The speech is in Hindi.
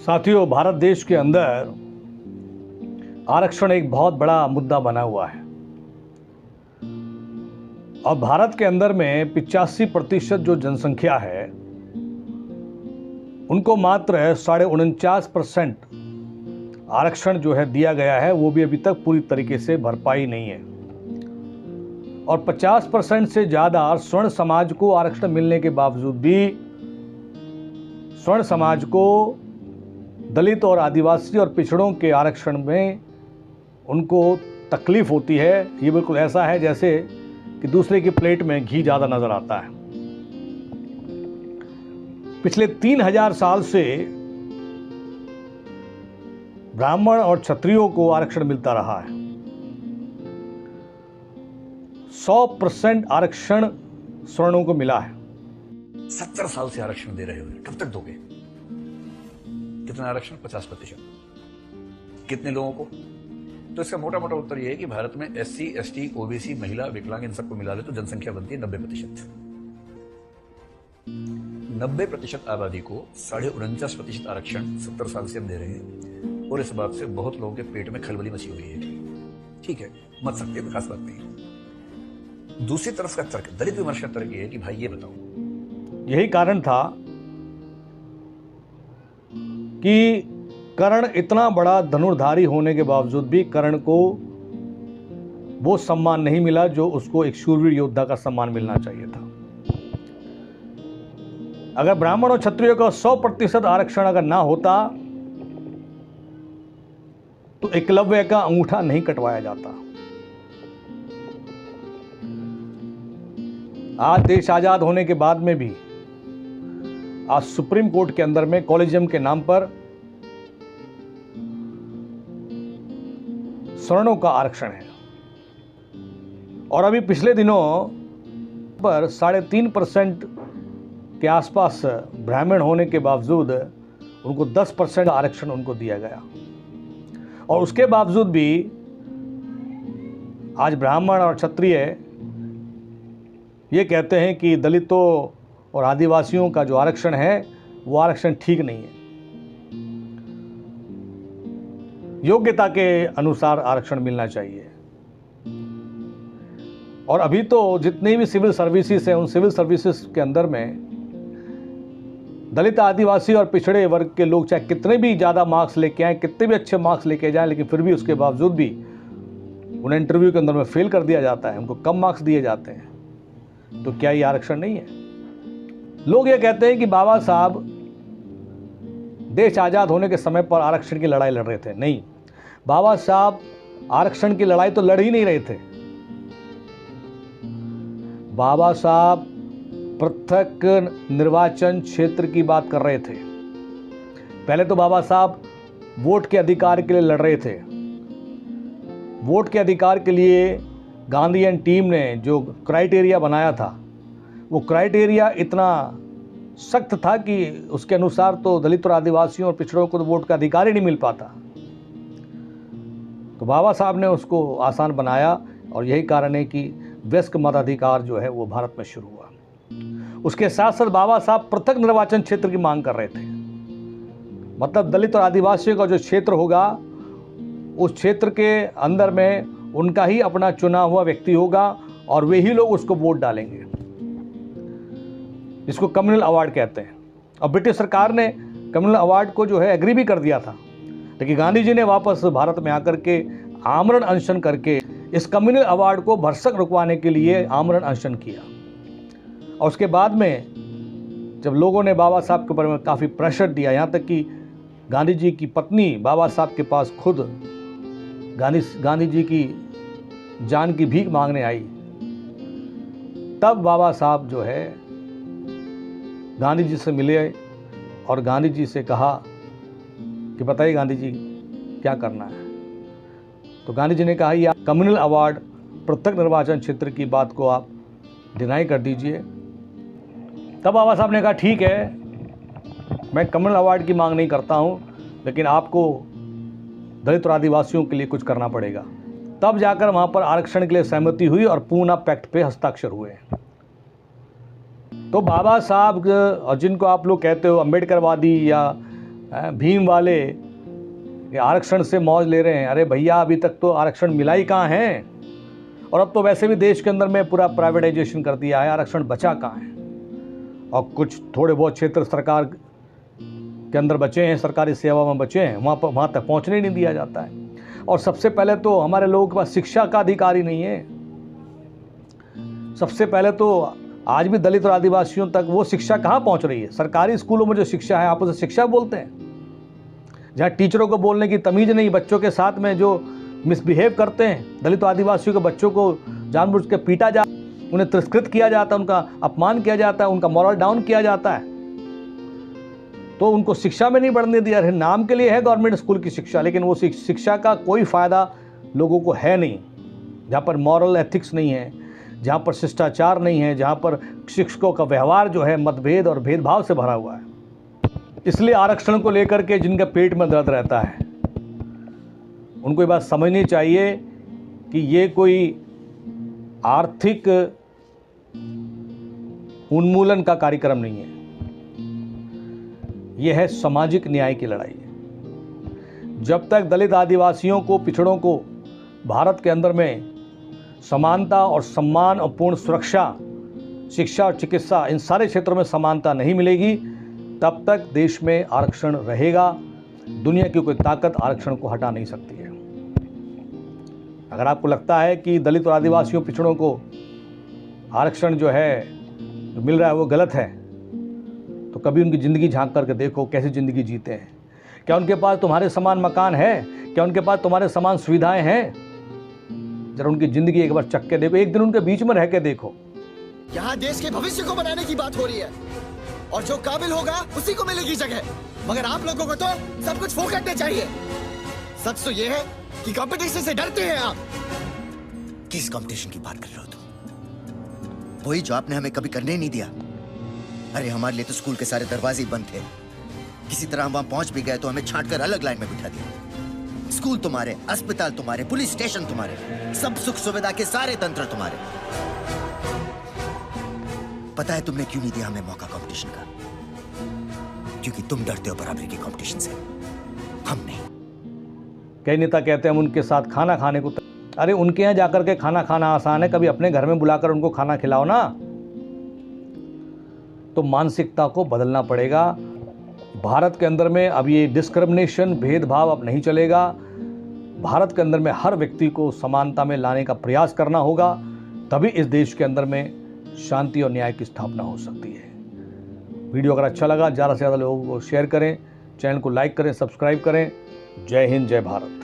साथियों, भारत देश के अंदर आरक्षण एक बहुत बड़ा मुद्दा बना हुआ है और भारत के अंदर में 85% जो जनसंख्या है उनको मात्र 49.5% आरक्षण जो है दिया गया है, वो भी अभी तक पूरी तरीके से भरपाई नहीं है। और 50% से ज़्यादा स्वर्ण समाज को आरक्षण मिलने के बावजूद भी स्वर्ण समाज को दलित और आदिवासी और पिछड़ों के आरक्षण में उनको तकलीफ होती है। ये बिल्कुल ऐसा है जैसे कि दूसरे की प्लेट में घी ज़्यादा नज़र आता है। पिछले 3000 साल से ब्राह्मण और क्षत्रियों को आरक्षण मिलता रहा है। 100% आरक्षण स्वर्णों को मिला है। 70 साल से आरक्षण दे रहे हो, कब तक दोगे? कितना आरक्षण? 50%। कितने लोगों को? तो इसका मोटा मोटा उत्तर यह है कि भारत में SC, ST, OBC, महिला, विकलांग इन सबको मिला ले तो जनसंख्या बनती है 90%। 90% आबादी को 49.5% आरक्षण 70 साल से हम दे रहे हैं और इस बात से बहुत लोगों के पेट में खलबली मची हुई है। ठीक है, मत सकते, खास बात नहीं। दूसरी तरफ का तर्क, दलित विमर्श का तर्क ये है कि भाई ये बताओ, यही कारण था कि कर्ण इतना बड़ा धनुर्धारी होने के बावजूद भी कर्ण को वो सम्मान नहीं मिला जो उसको एक शूरवीर योद्धा का सम्मान मिलना चाहिए था। अगर ब्राह्मण और क्षत्रियों का 100% आरक्षण अगर ना होता तो एकलव्य का अंगूठा नहीं कटवाया जाता। आज देश आजाद होने के बाद में भी आज सुप्रीम कोर्ट के अंदर में कॉलेजियम के नाम पर स्वर्णों का आरक्षण है और अभी पिछले दिनों पर 3.5% के आसपास ब्राह्मण होने के बावजूद उनको 10% आरक्षण उनको दिया गया और उसके बावजूद भी आज ब्राह्मण और क्षत्रिय ये कहते हैं कि दलितों और आदिवासियों का जो आरक्षण है वो आरक्षण ठीक नहीं है। योग्यता के अनुसार आरक्षण मिलना चाहिए। और अभी तो जितनी भी सिविल सर्विसेज हैं उन सिविल सर्विसेज के अंदर में दलित, आदिवासी और पिछड़े वर्ग के लोग चाहे कितने भी ज़्यादा मार्क्स लेके आए, कितने भी अच्छे मार्क्स लेके जाएं, लेकिन फिर भी उसके बावजूद भी उन्हें इंटरव्यू के अंदर में फेल कर दिया जाता है, उनको कम मार्क्स दिए जाते हैं। तो क्या ये आरक्षण नहीं है? लोग ये कहते हैं कि बाबा साहब देश आज़ाद होने के समय पर आरक्षण की लड़ाई लड़ रहे थे। नहीं, बाबा साहब आरक्षण की लड़ाई तो लड़ ही नहीं रहे थे। बाबा साहब पृथक निर्वाचन क्षेत्र की बात कर रहे थे। पहले तो बाबा साहब वोट के अधिकार के लिए लड़ रहे थे। वोट के अधिकार के लिए गांधीयन टीम ने जो क्राइटेरिया बनाया था वो क्राइटेरिया इतना सख्त था कि उसके अनुसार तो दलित और आदिवासियों और पिछड़ों को तो वोट का अधिकार ही नहीं मिल पाता। तो बाबा साहब ने उसको आसान बनाया और यही कारण है कि वयस्क मताधिकार जो है वो भारत में शुरू हुआ। उसके साथ साथ बाबा साहब पृथक निर्वाचन क्षेत्र की मांग कर रहे थे। मतलब दलित और आदिवासियों का जो क्षेत्र होगा उस क्षेत्र के अंदर में उनका ही अपना चुना हुआ व्यक्ति होगा और वे ही लोग उसको वोट डालेंगे, इसको कम्युनल अवार्ड कहते हैं। और ब्रिटिश सरकार ने कम्युनल अवार्ड को जो है एग्री भी कर दिया था, लेकिन गांधी जी ने वापस भारत में आकर के आमरण अनशन करके इस कम्युनल अवार्ड को भरसक रुकवाने के लिए आमरण अनशन किया। और उसके बाद में जब लोगों ने बाबा साहब के ऊपर में काफ़ी प्रेशर दिया, यहाँ तक कि गांधी जी की पत्नी बाबा साहब के पास खुद गांधी जी की जान की भीख मांगने आई, तब बाबा साहब जो है गांधी जी से मिले और गांधी जी से कहा कि बताइए गांधी जी क्या करना है। तो गांधी जी ने कहा ये कम्युनल अवार्ड पृथक निर्वाचन क्षेत्र की बात को आप डिनाई कर दीजिए। तब बाबा साहब ने कहा ठीक है, मैं कम्युनल अवार्ड की मांग नहीं करता हूँ, लेकिन आपको दलित और आदिवासियों के लिए कुछ करना पड़ेगा। तब जाकर वहाँ पर आरक्षण के लिए सहमति हुई और पूना पैक्ट पे हस्ताक्षर हुए। तो बाबा साहब और जिनको आप लोग कहते हो अम्बेडकरवादी या भीम वाले ये आरक्षण से मौज ले रहे हैं। अरे भैया, अभी तक तो आरक्षण मिला ही कहाँ है। और अब तो वैसे भी देश के अंदर में पूरा प्राइवेटाइजेशन कर दिया है, आरक्षण बचा कहाँ है। और कुछ थोड़े बहुत क्षेत्र सरकार के अंदर बचे हैं, सरकारी सेवा में बचे हैं, वहाँ तक पहुँचने ही नहीं दिया जाता है। और सबसे पहले तो हमारे लोगों के पास शिक्षा का अधिकार ही नहीं है। सबसे पहले तो आज भी दलित और आदिवासियों तक वो शिक्षा कहाँ पहुँच रही है। सरकारी स्कूलों में जो शिक्षा है, आप उसे शिक्षा बोलते हैं? जहाँ टीचरों को बोलने की तमीज़ नहीं, बच्चों के साथ में जो मिसबिहेव करते हैं, दलित और आदिवासियों के बच्चों को जानबूझ के पीटा जाता, उन्हें तिरस्कृत किया जाता है, उनका अपमान किया जाता है, उनका मॉरल डाउन किया जाता है, तो उनको शिक्षा में नहीं बढ़ने दिया। नाम के लिए है गवर्नमेंट स्कूल की शिक्षा, लेकिन वो शिक्षा का कोई फ़ायदा लोगों को है नहीं। जहाँ पर मॉरल एथिक्स नहीं है, जहाँ पर शिष्टाचार नहीं है, जहाँ पर शिक्षकों का व्यवहार जो है मतभेद और भेदभाव से भरा हुआ है। इसलिए आरक्षण को लेकर के जिनके पेट में दर्द रहता है, उनको ये बात समझनी चाहिए कि ये कोई आर्थिक उन्मूलन का कार्यक्रम नहीं है, यह है सामाजिक न्याय की लड़ाई। जब तक दलित आदिवासियों को, पिछड़ों को भारत के अंदर में समानता और सम्मान और पूर्ण सुरक्षा, शिक्षा और चिकित्सा, इन सारे क्षेत्रों में समानता नहीं मिलेगी, तब तक देश में आरक्षण रहेगा। दुनिया की कोई ताकत आरक्षण को हटा नहीं सकती है। अगर आपको लगता है कि दलित और आदिवासियों, पिछड़ों को आरक्षण जो है जो मिल रहा है वो गलत है, तो कभी उनकी ज़िंदगी झांक करके देखो कैसी ज़िंदगी जीते हैं। क्या उनके पास तुम्हारे समान मकान है? क्या उनके पास तुम्हारे समान सुविधाएं हैं? जरा उनकी ज़िंदगी एक बार चख के देखो, एक दिन उनके बीच में रह के देखो। यहाँ देश के भविष्य को बनाने की बात हो रही है और जो काबिल होगा उसी को मिलेगी जगह, मगर आप लोगों को तो सब कुछ फोकटने चाहिए। सच तो ये है कि कंपटीशन से डरते हैं आप। किस कंपटीशन की बात कर रहे हो तुम? वही जो आपने हमें कभी करने ही नहीं दिया। अरे हमारे लिए तो स्कूल के सारे दरवाजे बंद थे, किसी तरह हम वहां पहुंच भी गए तो हमें छांट कर अलग लाइन में बिठा दिया। स्कूल तुम्हारे, अस्पताल तुम्हारे, पुलिस स्टेशन तुम्हारे, सब सुख सुविधा के सारे तंत्र तुम्हारे। पता है तुमने क्यों नहीं दिया हमें मौका कंपटीशन का? क्योंकि तुम डरते हो बराबरी की कंपटीशन से, हम नहीं। कई नेता कहते हैं हम उनके साथ खाना खाने को। अरे उनके यहाँ जाकर के खाना खाना आसान है, कभी अपने घर में बुलाकर उनको खाना खिलाओ ना। तो मानसिकता को बदलना पड़ेगा। भारत के अंदर में अब ये डिस्क्रिमिनेशन, भेदभाव अब नहीं चलेगा। भारत के अंदर में हर व्यक्ति को समानता में लाने का प्रयास करना होगा, तभी इस देश के अंदर में शांति और न्याय की स्थापना हो सकती है। वीडियो अगर अच्छा लगा ज़्यादा से ज़्यादा लोगों को शेयर करें, चैनल को लाइक करें, सब्सक्राइब करें। जय हिंद, जय भारत।